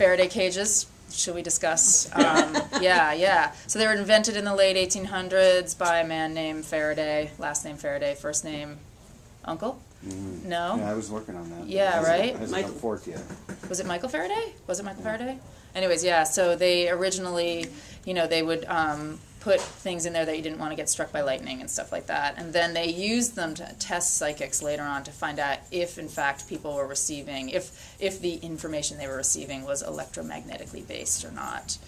Faraday cages. Should we discuss? Yeah. So they were invented in the late 1800s by a man named Faraday, last name Faraday, first name Uncle? Mm-hmm. No? Yeah, I was working on that. Yeah, right? Hasn't come forth yet. Was it Michael Faraday? Was it Michael Faraday? Anyways, yeah, so they originally, they would put things in there that you didn't want to get struck by lightning and stuff like that. And then they used them to test psychics later on to find out if, in fact, people were receiving, if the information they were receiving was electromagnetically based or not.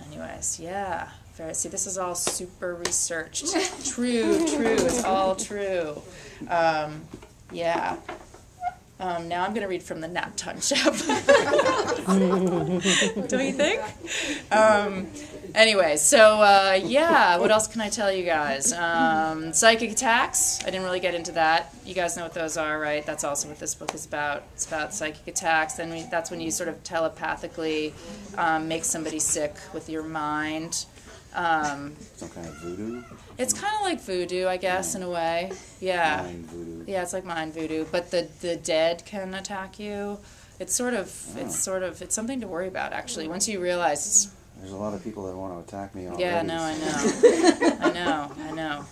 Anyways, yeah. See, this is all super researched. True, it's all true. Yeah. Now I'm going to read from the Nat Tunchep. Don't you think? Anyway, so yeah, what else can I tell you guys? Psychic attacks. I didn't really get into that. You guys know what those are, right? That's also what this book is about. It's about psychic attacks. Then that's when you sort of telepathically make somebody sick with your mind. Some kind of voodoo? It's kind of like voodoo, I guess, in a way. Yeah. Mind voodoo. Yeah, it's like mind voodoo. But the dead can attack you. It's something to worry about, actually. Once you realize... There's a lot of people that want to attack me already. Yeah, no, I know. I know.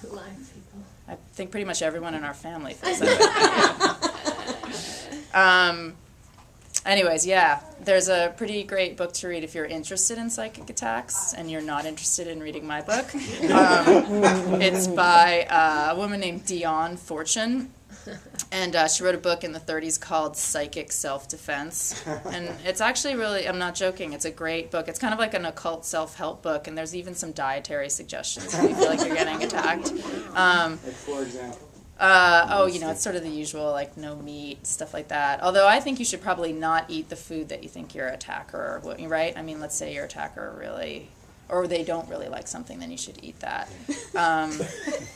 I think pretty much everyone in our family feels that way. Anyways, yeah, there's a pretty great book to read if you're interested in psychic attacks and you're not interested in reading my book. It's by a woman named Dion Fortune, and she wrote a book in the 30s called Psychic Self-Defense. And it's actually really, I'm not joking, it's a great book. It's kind of like an occult self-help book, and there's even some dietary suggestions if you feel like you're getting attacked. For example? It's sort of the usual, like no meat, stuff like that. Although I think you should probably not eat the food that you think your attacker, right? I mean, let's say your attacker really, or they don't really like something, then you should eat that,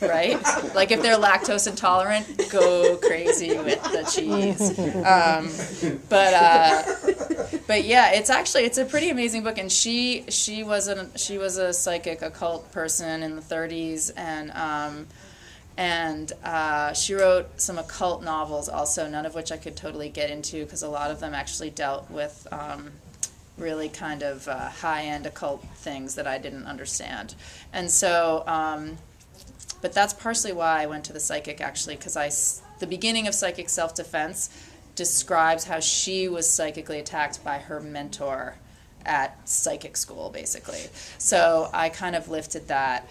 right? Like if they're lactose intolerant, go crazy with the cheese. But yeah, it's a pretty amazing book, and she was a psychic occult person in the 30s, and she wrote some occult novels also, none of which I could totally get into because a lot of them actually dealt with really kind of high-end occult things that I didn't understand. And so, but that's partially why I went to the psychic, actually, because the beginning of Psychic Self-Defense describes how she was psychically attacked by her mentor at psychic school, basically. So I kind of lifted that.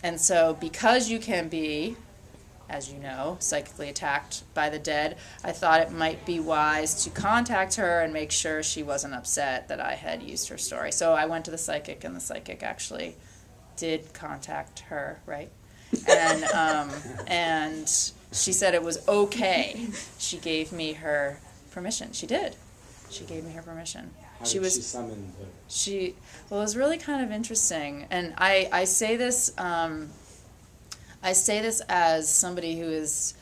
And so because you can be, as you know, psychically attacked by the dead, I thought it might be wise to contact her and make sure she wasn't upset that I had used her story. So I went to the psychic, and the psychic actually did contact her, right? And she said it was okay. She gave me her permission. She did. She gave me her permission. How did she summon her? Well, it was really kind of interesting, and I say this as somebody who is,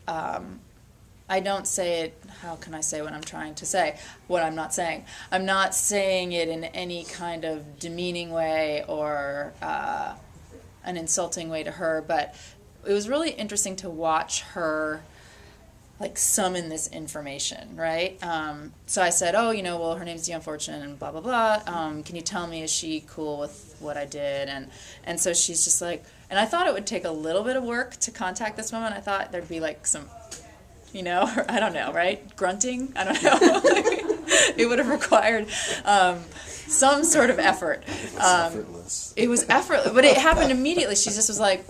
I don't say it, how can I say what I'm trying to say, what I'm not saying. I'm not saying it in any kind of demeaning way or an insulting way to her, but it was really interesting to watch her like summon this information, right? So I said, well, her name's Dion Fortune and blah, blah, blah. Can you tell me, is she cool with what I did? And so she's just like, and I thought it would take a little bit of work to contact this woman. I thought there'd be like some, I don't know, right? Grunting? I don't know. It would have required some sort of effort. Effortless. It was effortless, but it happened immediately. She just was like,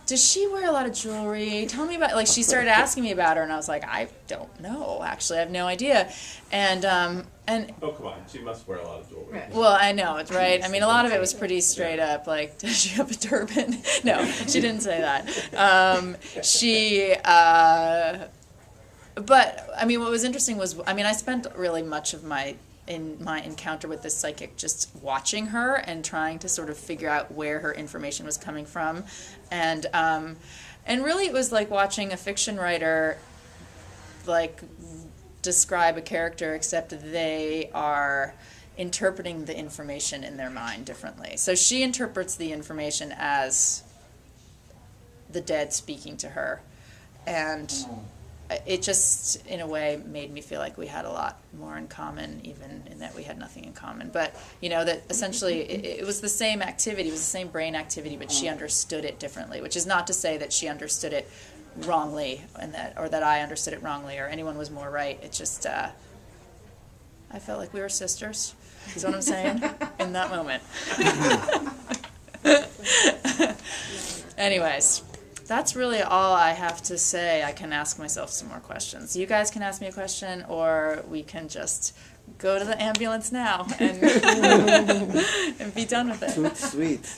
does she wear a lot of jewelry? Tell me about, she started asking me about her, and I was like, I don't know, actually, I have no idea. And oh, come on, she must wear a lot of jewelry. Well, I know, it's right. I mean, a lot of it was pretty straight up, like, does she have a turban? No, she didn't say that. But, I mean, what was interesting was, I spent really much of my encounter with this psychic just watching her and trying to sort of figure out where her information was coming from, and really it was like watching a fiction writer like describe a character, except they are interpreting the information in their mind differently. So she interprets the information as the dead speaking to her, and it just, in a way, made me feel like we had a lot more in common, even in that we had nothing in common. But, you know, that essentially it was the same activity, it was the same brain activity, but she understood it differently, which is not to say that she understood it wrongly, and or that I understood it wrongly, or anyone was more right. It's just, I felt like we were sisters, is what I'm saying, in that moment. Anyways. That's really all I have to say. I can ask myself some more questions. You guys can ask me a question, or we can just go to the ambulance now and, and be done with it. Sweet.